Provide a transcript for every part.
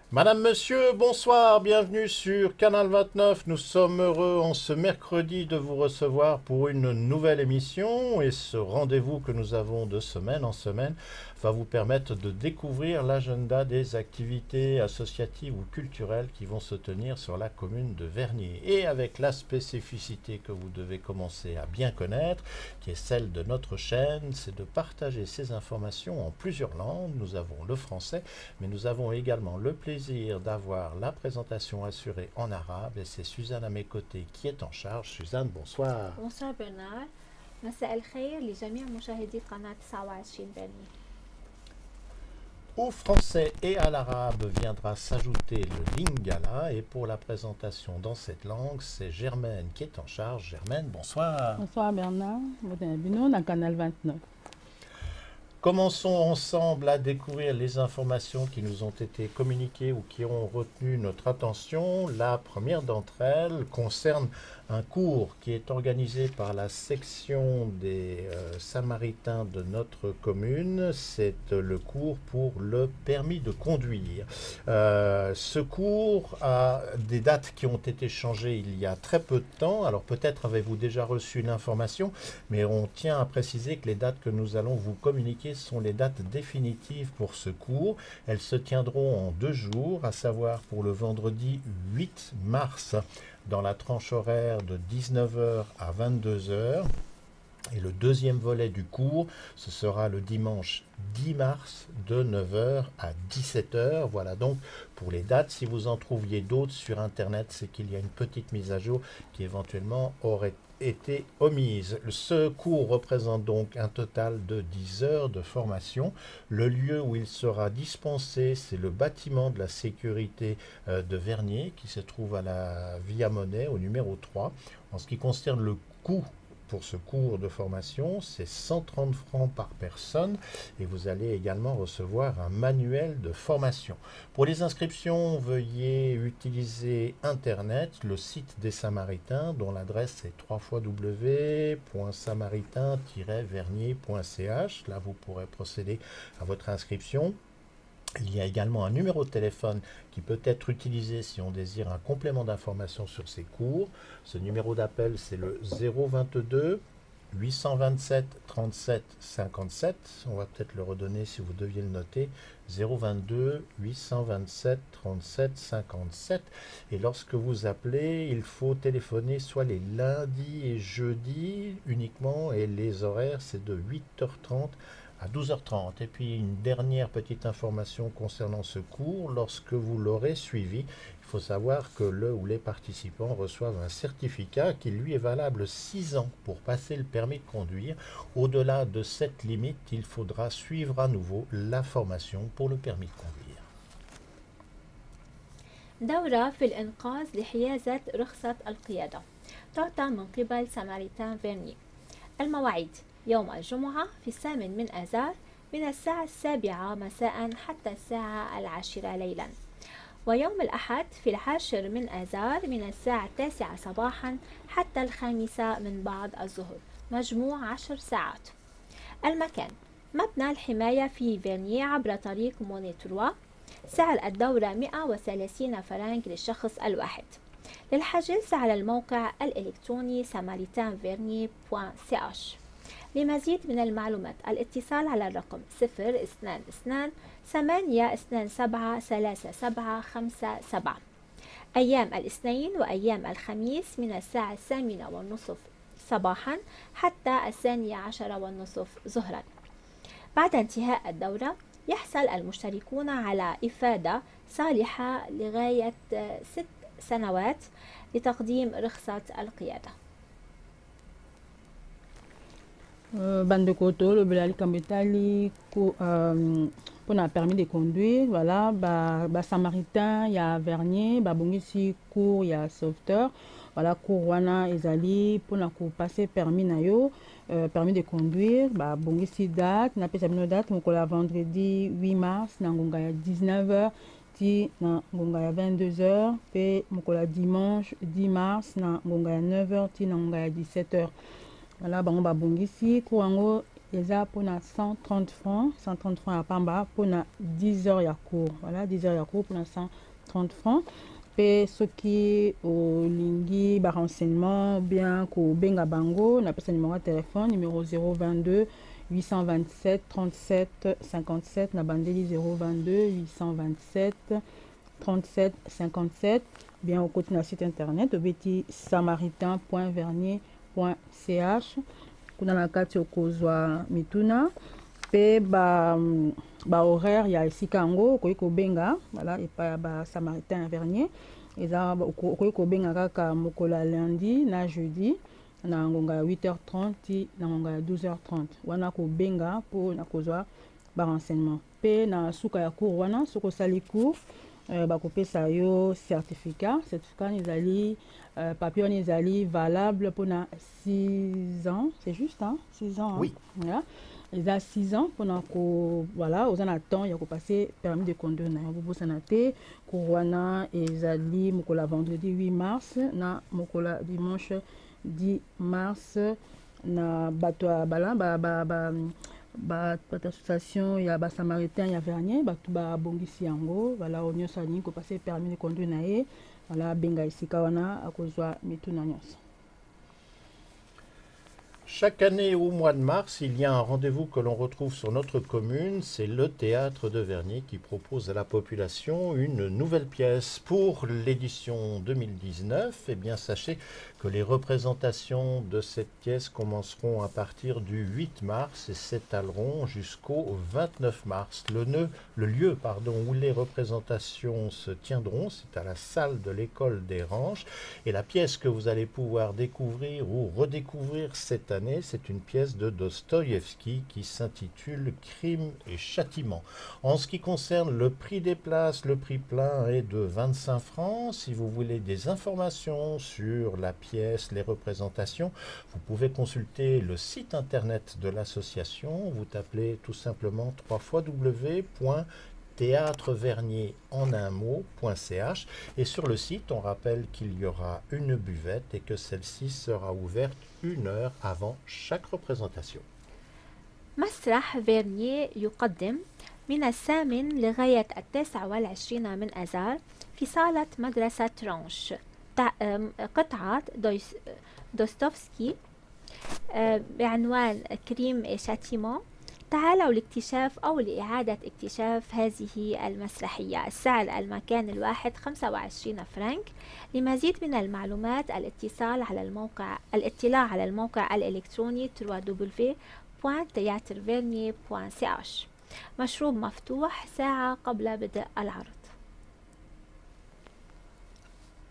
Madame, Monsieur, bonsoir, bienvenue sur Canal 29. Nous sommes heureux en ce mercredi de vous recevoir pour une nouvelle émission et ce rendez-vous que nous avons de semaine en semaine va vous permettre de découvrir l'agenda des activités associatives ou culturelles qui vont se tenir sur la commune de Vernier. Et avec la spécificité que vous devez commencer à bien connaître, qui est celle de notre chaîne, c'est de partager ces informations en plusieurs langues. Nous avons le français, mais nous avons également le plaisir d'avoir la présentation assurée en arabe et c'est Suzanne à mes côtés qui est en charge. Suzanne, bonsoir. bonsoir برنار. مساء الخير لجميع مشاهدي قناة 29 برني. Au français et à l'arabe viendra s'ajouter le lingala et pour la présentation dans cette langue, c'est Germaine qui est en charge. Germaine, bonsoir. Bonsoir Bernard, bienvenue dans Canal 29. Commençons ensemble à découvrir les informations qui nous ont été communiquées ou qui ont retenu notre attention. La première d'entre elles concerne un cours qui est organisé par la section des Samaritains de notre commune. C'est le cours pour le permis de conduire. Ce cours a des dates qui ont été changées il y a très peu de temps. Alors peut-être avez-vous déjà reçu l'information, mais on tient à préciser que les dates que nous allons vous communiquer sont les dates définitives pour ce cours. Elles se tiendront en 2 jours, à savoir pour le vendredi 8 mars dans la tranche horaire de 19h à 22h. Et le deuxième volet du cours, ce sera le dimanche 10 mars de 9h à 17h. Voilà donc pour les dates. Si vous en trouviez d'autres sur Internet, c'est qu'il y a une petite mise à jour qui éventuellement aurait été omise. Ce cours représente donc un total de 10 heures de formation. Le lieu où il sera dispensé, c'est le bâtiment de la sécurité de Vernier qui se trouve à la Via Monnaie au numéro 3. En ce qui concerne le coût pour ce cours de formation, c'est 130 francs par personne et vous allez également recevoir un manuel de formation. Pour les inscriptions, veuillez utiliser Internet, le site des Samaritains dont l'adresse est www.samaritain-vernier.ch. Là, vous pourrez procéder à votre inscription. Il y a également un numéro de téléphone qui peut être utilisé si on désire un complément d'information sur ces cours. Ce numéro d'appel, c'est le 022 827 37 57. On va peut-être le redonner si vous deviez le noter. 022 827 37 57. Et lorsque vous appelez, il faut téléphoner soit les lundis et jeudis uniquement et les horaires, c'est de 8h30 à 12h30. Et puis une dernière petite information concernant ce cours, lorsque vous l'aurez suivi, il faut savoir que le ou les participants reçoivent un certificat qui lui est valable 6 ans pour passer le permis de conduire. Au-delà de cette limite, il faudra suivre à nouveau la formation pour le permis de conduire. دورة في الإنقاذ لحيازة رخصة القيادة تعطى من قبل ساماريتان فيرني. المواعيد: يوم الجمعة في 8 من آذار من الساعة 7 مساء حتى الساعة 10 ليلا، ويوم الأحد في 10 من آذار من الساعة 9 صباحا حتى 5 من بعد الظهر، مجموع 10 ساعات. المكان: مبنى الحماية في فيرنيي عبر طريق مونيتروا. سعر الدورة 130 فرنك للشخص الواحد. للحجز على الموقع الإلكتروني samaritanvernier.ch. لمزيد من المعلومات الاتصال على الرقم 022 827 3757. أيام الاثنين وأيام الخميس من الساعة 8:30 صباحا حتى 12:30 ظهرا. بعد انتهاء الدورة يحصل المشتركون على إفادة صالحة لغاية 6 سنوات لتقديم رخصة القيادة. Bande Koto, le Belali Kambetali, pour un permis de conduire, voilà, Samaritain, il y a Vernier, Bongisi, cours, il y a sauveteur, voilà, cours wana ezali, pour passer permis na yo, permis de conduire, Bongisi date, na pesa bino date, mokola vendredi 8 mars, na ngonga ya 19h, ti na ngonga ya 22h, pe mokola dimanche 10 mars, na ngonga ya 9h, ti na ngonga ya 17h. Voilà, bango babongisi, kouango eza mpona 130 francs 130 francs ya pamba mpona 10 heures ya cours. Voilà, 10 heures ya cours mpona 130 francs. Mpe soki olingi barenseignement bien kobenga bango napesa numéro ya telefone numéro 022 827 37 57 na bandeli 022 827 37 57. Bien au côté na site internet obeti samaritain.vernier.ch kuna na kati okozwa mituna pe ba horaire ya esika yango okoki kobenga voilà epai ya ba Samaritain ya Vernier eza okoki kobenga kaka mokola lundi na jeudi na ngonga ya 8h30 na ngonga ya 12h30 wana kobenga mpo na kozwa ba renseignement pe na suka ya cours wana soko sali cours bakopesa yo certificat ezali papier wana ezali valable mpona 6 ans, c'est juste hein? 6 ans oui. Voilà. Eza 6 ans mpona ko voilà oza na temps ya kopase permis de conduire na yo bobosana te cours wana ezali mokola vendredi 8 mars na mokola dimanche 10 mars na bato ya bala association ya ba Samaritain ya Vernier bato babongisi yango voilà nyonso alingi kopase permis de conduire na ye voilà benga esika wana akozwa mituna nyonso. Chaque année au mois de mars, il y a un rendez-vous que l'on retrouve sur notre commune, c'est le Théâtre de Vernier qui propose à la population une nouvelle pièce. Pour l'édition 2019, eh bien sachez que les représentations de cette pièce commenceront à partir du 8 mars et s'étaleront jusqu'au 29 mars. Le lieu où les représentations se tiendront, c'est à la salle de l'école des Ranches et la pièce que vous allez pouvoir découvrir ou redécouvrir cette année, c'est une pièce de Dostoïevski qui s'intitule Crime et Châtiment. En ce qui concerne le prix des places, le prix plein est de 25 francs. Si vous voulez des informations sur la pièce, les représentations, vous pouvez consulter le site internet de l'association. Vous tapez tout simplement www.théâtrevernier en un mot.ch et sur le site on rappelle qu'il y aura une buvette et que celle-ci sera ouverte 1 heure avant chaque représentation. مسرح فيرنيه يقدم من 8 لغاية 29 من آذار في صالة مدرسة رانش قطعة دوستوفسكي بعنوان كريم et châtiment. تعالوا لاكتشاف أو لإعادة اكتشاف هذه المسرحية. السعر المكان الواحد 25 فرنك. لمزيد من المعلومات الاطلاع على الموقع الإلكتروني www.theatrevernier.ch. مشروب مفتوح ساعة قبل بدء العرض.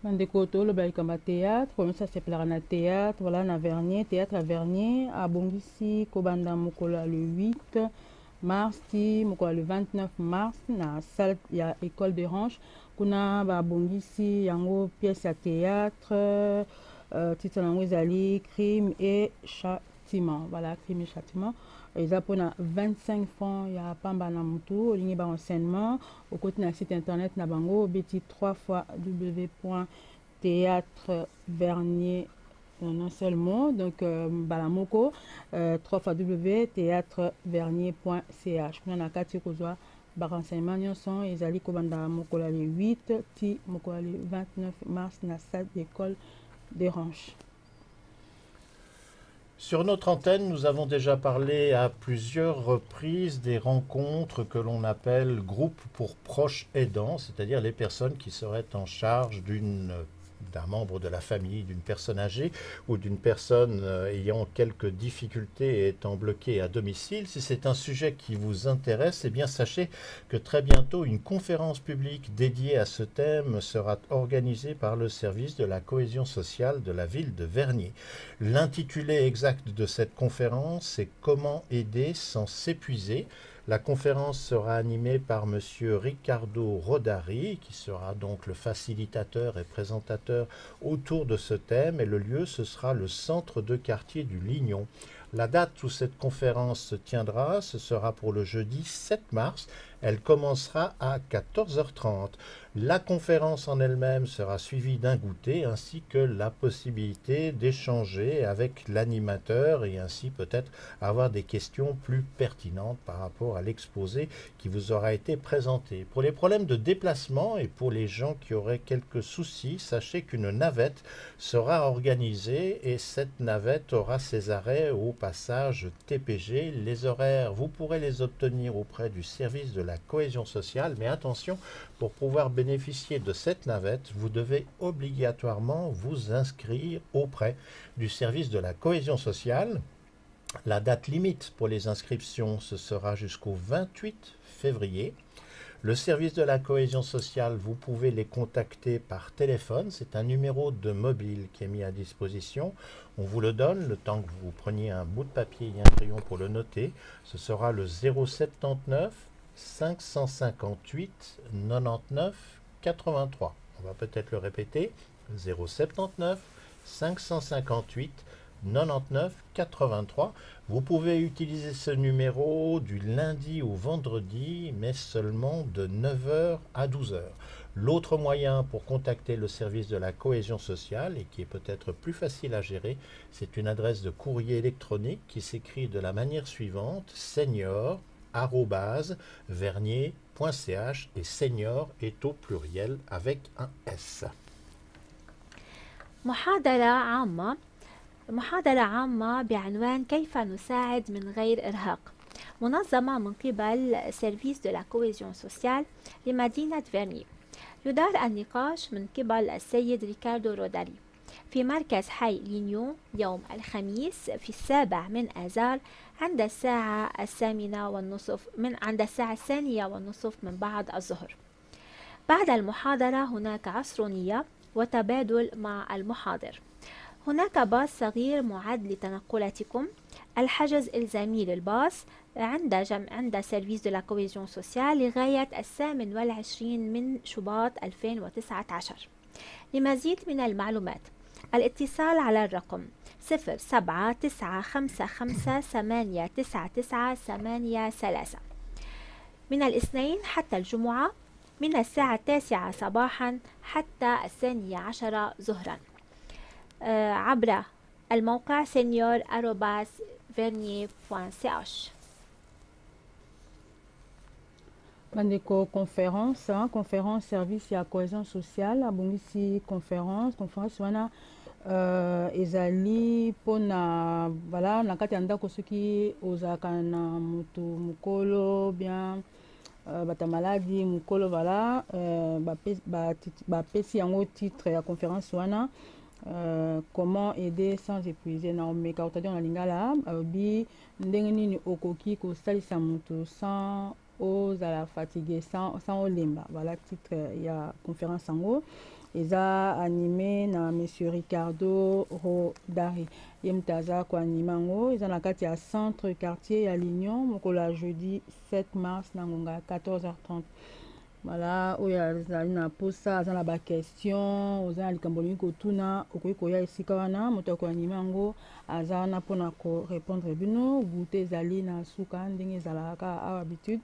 Bandeko toloba kama théâtre, comme ça c'est na théâtre, voilà na Vernier, théâtre à Vernier, à Bongisi, Kobanda Mokola le 8 mars, Mokola le 29 mars, na salle ya école de Ranches, kuna ba Bongisi yango pièce à théâtre, titre nango ezali Crime et Châtiment, voilà Crime et Châtiment. Eza pona 25 francs ya pamba na mutu olingi ba enseignement au côté na site internet na bango beti 3 fois www.théâtrevernier en un seul mot donc balamoko 3 fois www.théâtrevernier.ch kuna na kati kozwa ba renseignement nyonso ezali kobanda mokola le 8 ti mokola le 29 mars na salle d'école des Ranches. Sur notre antenne, nous avons déjà parlé à plusieurs reprises des rencontres que l'on appelle groupes pour proches aidants, c'est-à-dire les personnes qui seraient en charge d'un membre de la famille, d'une personne âgée ou d'une personne ayant quelques difficultés et étant bloquée à domicile. Si c'est un sujet qui vous intéresse, eh bien sachez que très bientôt une conférence publique dédiée à ce thème sera organisée par le service de la cohésion sociale de la ville de Vernier. L'intitulé exact de cette conférence, c'est « Comment aider sans s'épuiser ». La conférence sera animée par M. Ricardo Rodari, qui sera donc le facilitateur et présentateur autour de ce thème, et le lieu, ce sera le centre de quartier du Lignon. La date où cette conférence se tiendra, ce sera pour le jeudi 7 mars. Elle commencera à 14h30. La conférence en elle-même sera suivie d'un goûter ainsi que la possibilité d'échanger avec l'animateur et ainsi peut-être avoir des questions plus pertinentes par rapport à l'exposé qui vous aura été présenté. Pour les problèmes de déplacement et pour les gens qui auraient quelques soucis, sachez qu'une navette sera organisée et cette navette aura ses arrêts au passage TPG. Les horaires, vous pourrez les obtenir auprès du service de la cohésion sociale, mais attention, pour pouvoir bénéficier de cette navette, vous devez obligatoirement vous inscrire auprès du service de la cohésion sociale. La date limite pour les inscriptions, ce sera jusqu'au 28 février. Le service de la cohésion sociale, vous pouvez les contacter par téléphone. C'est un numéro de mobile qui est mis à disposition. On vous le donne le temps que vous preniez un bout de papier et un crayon pour le noter. Ce sera le 079 558 99 83. On va peut-être le répéter. 079 558 99 83. Vous pouvez utiliser ce numéro du lundi au vendredi, mais seulement de 9h à 12h. L'autre moyen pour contacter le service de la cohésion sociale, et qui est peut-être plus facile à gérer, c'est une adresse de courrier électronique qui s'écrit de la manière suivante: senior@vernier.ch, et senior est au pluriel avec un S. محاضرة عامة بعنوان كيف نساعد من غير إرهاق، منظمة من قبل سيرفيس دو لا كوهيزيون سوسيال لمدينة فيرني. يدار النقاش من قبل السيد ريكاردو روداري في مركز حي لينيون يوم الخميس في 7 آذار عند الساعة 2:30 من بعد الظهر. بعد المحاضرة هناك عصرونية وتبادل مع المحاضر. هناك باص صغير معد لتنقلاتكم. الحجز إلزامي للباص عند سيرفيس دو لا كوهيزيون سوسيال لغاية 28 شباط 2019. لمزيد من المعلومات الاتصال على الرقم 07955899838 من الاثنين حتى الجمعة من الساعة 9 صباحا حتى 12 ظهرا عبر الموقع senior@vernier.ch. bandeko conférence service ya cohésion sociale abongisi conférence wana ezali mpona voilà na kati ya ndako soki ozalaka na motu mokolo bien bata maladi mokolo voilà bapesi yango titre ya conférence wana comment aider sans épuiser na omeka otadi na lingala abi ndenge nini okoki kosalisa motu sans ozala fatigué sans olemba. Voilà titre ya conférence yango eza animé na monsieur Ricardo Rodari ye mutu aza koanima yango eza na kati ya centre quartier ya l'Union mokolo ya jeudi 7 mars na ngonga ya 14h30. Voilà oyo azali na posa aza na baquestion oza na likambo olingi kotuna okoki koya esika wana moto akoanima yango aza wana mpona korépondre bino. Goute ezali na suka ndenge ezalaka awa habitude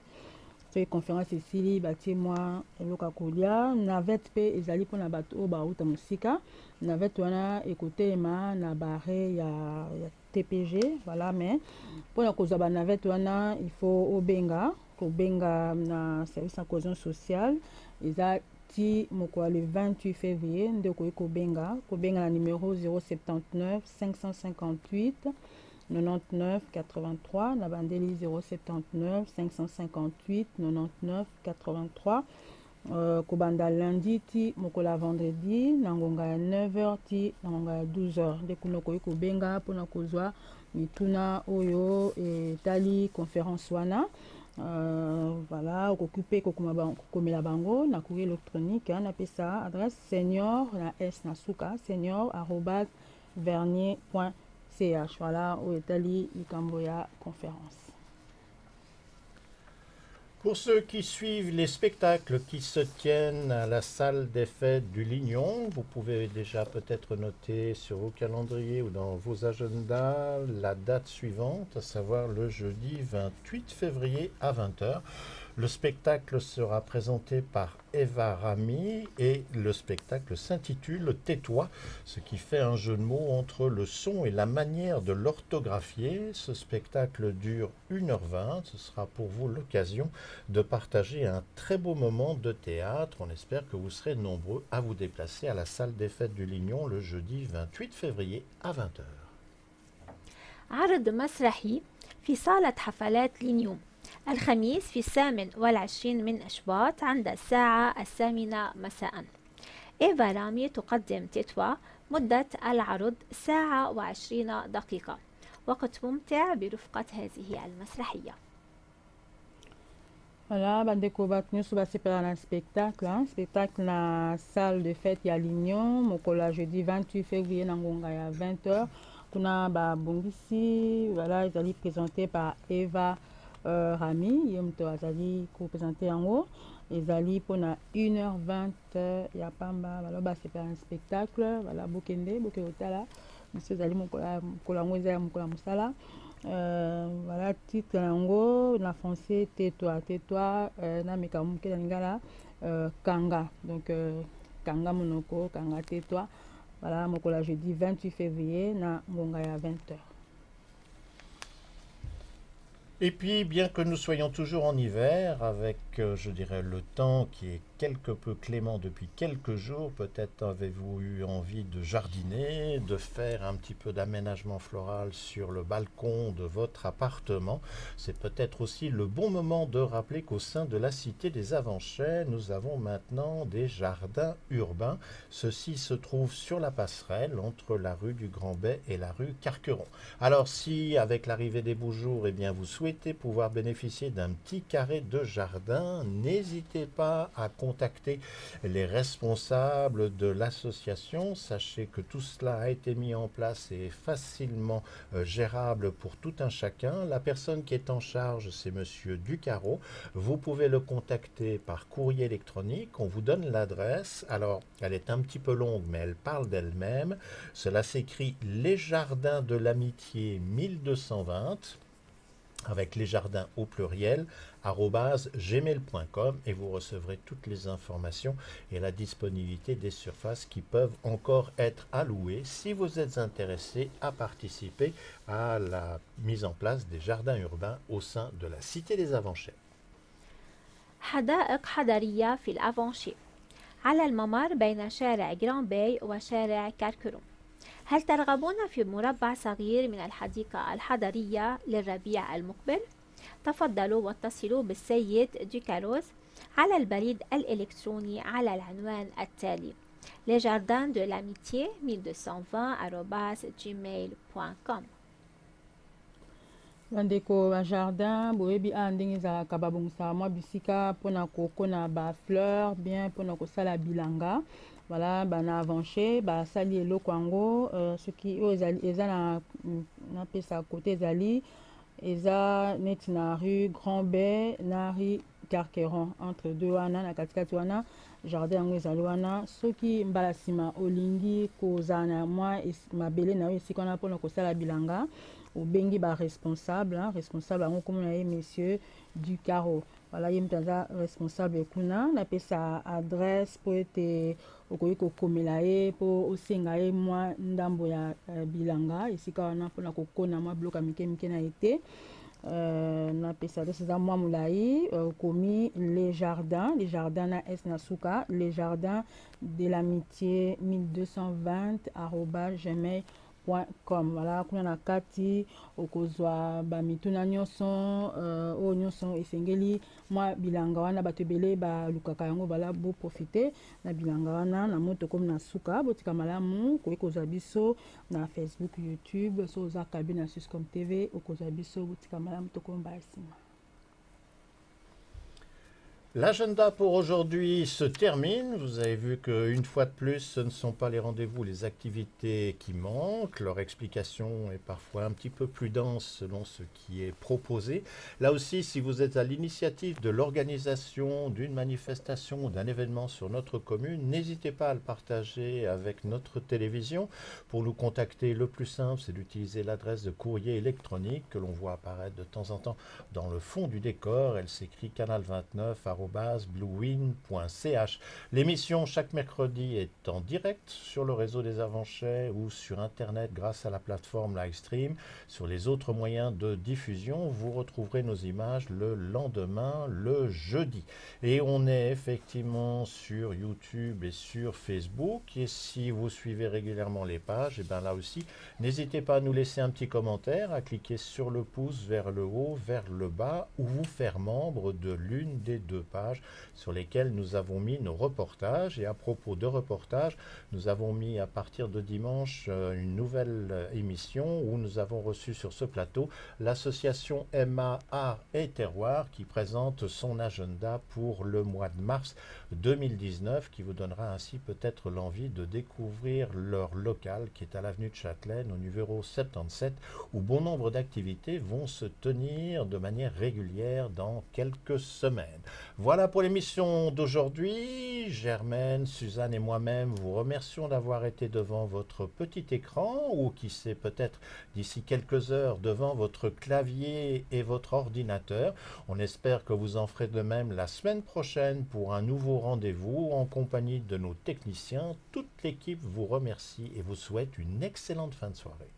soki conférence esili batie mwa eloko ya kolia. Navette mpe ezali mpona bato oyo bauta mosika. Navette wana ekotelema na bare ya TPG voilà, mais mpona kozwa banavette wana il faut kobenga na service ya cohésion sociale eza ti mokolo le 28 février nde okoki kobenga na numéro 079 558 99 83 na bandeli 079 558 99 83 kobanda lundi ti mokolo ya vendredi na ngonga ya 9h ti na ngonga ya 12h nde kuna okoki kobenga mpona kozwa mituna oyo etali conférence wana. Voilà okoki mpe kokomela bango na courrier électronique na pesa adresse senior na s na suka senior@vernier.ch. Voilà oyo etali likambo ya conférence. Pour ceux qui suivent les spectacles qui se tiennent à la salle des fêtes du Lignon, vous pouvez déjà peut-être noter sur vos calendriers ou dans vos agendas la date suivante, à savoir le jeudi 28 février à 20 h. Le spectacle sera présenté par Eva Rami et le spectacle s'intitule Tais-toi, ce qui fait un jeu de mots entre le son et la manière de l'orthographier. Ce spectacle dure 1 h 20. Ce sera pour vous l'occasion de partager un très beau moment de théâtre. On espère que vous serez nombreux à vous déplacer à la salle des fêtes du Lignon le jeudi 28 février à 20 h. عرض مسرحي في صالة حفلات لينيوم الخميس في 28 من أشباط عند الساعة 8 مساء. إيفا رامي تقدم تتوا. مدة العرض 1 ساعة و20 دقيقة. وقت ممتع برفقة هذه المسرحية. Voilà, bandeko batenu so basepela na spectacle, spectacle na salle de fête ya Lignon, mokola jeudi 28 février na ngonga ya 20 h. Kuna ba bongisi, voilà, ezali présenté par Eva Rami, yemto azali ko présenter yango, ezali pona 1 h 20 ya pamba, voilà basepela na spectacle, voilà bokende, bokeotala, monsieur ezali mokola ngo ezali mokola musala. Voilà titre yango na français tais-toi na mekamuke na lingala kanga, donc kanga monoko kanga tais-toi. Voilà mokola jeudi 28 février na ngonga ya 20 h. Et puis, bien que nous soyons toujours en hiver, avec, je dirais, le temps qui est quelque peu clément depuis quelques jours, peut-être avez-vous eu envie de jardiner, de faire un petit peu d'aménagement floral sur le balcon de votre appartement. C'est peut-être aussi le bon moment de rappeler qu'au sein de la Cité des Avanchets, nous avons maintenant des jardins urbains. Ceux-ci se trouvent sur la passerelle entre la rue du Grand Bay et la rue Carqueron. Alors si, avec l'arrivée des beaux jours, eh bien, vous souhaitez pouvoir bénéficier d'un petit carré de jardin, n'hésitez pas à contacter les responsables de l'association. Sachez que tout cela a été mis en place et est facilement gérable pour tout un chacun. La personne qui est en charge, c'est monsieur Ducaro. Vous pouvez le contacter par courrier électronique. On vous donne l'adresse. Alors, elle est un petit peu longue, mais elle parle d'elle-même. Cela s'écrit Les Jardins de l'Amitié 1220, avec les jardins au pluriel, @gmail.com, et vous recevrez toutes les informations et la disponibilité des surfaces qui peuvent encore être allouées si vous êtes intéressé à participer à la mise en place des jardins urbains au sein de la Cité des Avanchets. حدائق حضرية في الأفانشي على الممر بين شارع جران باي وشارع كاركرون. هل ترغبون في مربع صغير من الحديقة الحضرية للربيع المقبل؟ تفضلوا واتصلوا بالسيد دوكاروز على البريد الإلكتروني على العنوان التالي lesjardins-de-l'amitié 1220@gmail.com. bandeko ba jardin boyebi a ndenge ezalaka babongisaka mwa bisika mpona kokona ba fleur bien mpona kosala bilanga. Voilà, bana avanché basali eloko yango soki oyo eza na pesa côté ezali eza neti na rue Grand Bay na rue Carqueron, entre deux wana na katikati wana jardin yango ezali wana. Soki mbala nsima olingi kozala na mwa mabele na yo esika wana mpona kosala bilanga, obengi ba responsable yango komona ye monsieur Ducaro. Voilà, ye mutu aza responsable kuna, napesa adresse po ete okoki kokomela ye po osenga ye mwa ndambo ya bilanga esika wana mpona kokona mwa biloko ya mike mike na ete. Napesa adresse eza mwa molai, okomi les jardins na s na suka, les jardins de l'amitié 1220@gmail.com. Voilà, kuna na kati okozwa bamituna nyonso oyo nyonso esengeli mwa bilanga wana bato ebele balukaka yango, bala bo profite na bilanga wana na moto komi na suka. Botika malamu koki kozwa biso na Facebook, YouTube, so oza kabi na Suscom TV okozwa biso. Botika malamu tokomba nsima. L'agenda pour aujourd'hui se termine. Vous avez vu qu'une fois de plus, ce ne sont pas les rendez-vous, les activités qui manquent. Leur explication est parfois un petit peu plus dense selon ce qui est proposé. Là aussi, si vous êtes à l'initiative de l'organisation d'une manifestation ou d'un événement sur notre commune, n'hésitez pas à le partager avec notre télévision. Pour nous contacter, le plus simple, c'est d'utiliser l'adresse de courrier électronique que l'on voit apparaître de temps en temps dans le fond du décor. Elle s'écrit canal29@bluewin.ch. L'émission chaque mercredi est en direct sur le réseau des Avanchais ou sur internet grâce à la plateforme Livestream. Sur les autres moyens de diffusion, vous retrouverez nos images le lendemain, le jeudi. Et on est effectivement sur YouTube et sur Facebook. Et si vous suivez régulièrement les pages, et bien là aussi, n'hésitez pas à nous laisser un petit commentaire, à cliquer sur le pouce vers le haut, vers le bas, ou vous faire membre de l'une des deux pages sur lesquelles nous avons mis nos reportages. Et à propos de reportages, nous avons mis à partir de dimanche une nouvelle émission où nous avons reçu sur ce plateau l'association Emma Art et Terroir qui présente son agenda pour le mois de mars 2019 qui vous donnera ainsi peut-être l'envie de découvrir leur local qui est à l'avenue de Châtelaine au numéro 77 où bon nombre d'activités vont se tenir de manière régulière dans quelques semaines. Voilà pour l'émission d'aujourd'hui. Germaine, Suzanne et moi-même vous remercions d'avoir été devant votre petit écran ou qui sait peut-être d'ici quelques heures devant votre clavier et votre ordinateur. On espère que vous en ferez de même la semaine prochaine pour un nouveau rendez-vous en compagnie de nos techniciens. Toute l'équipe vous remercie et vous souhaite une excellente fin de soirée.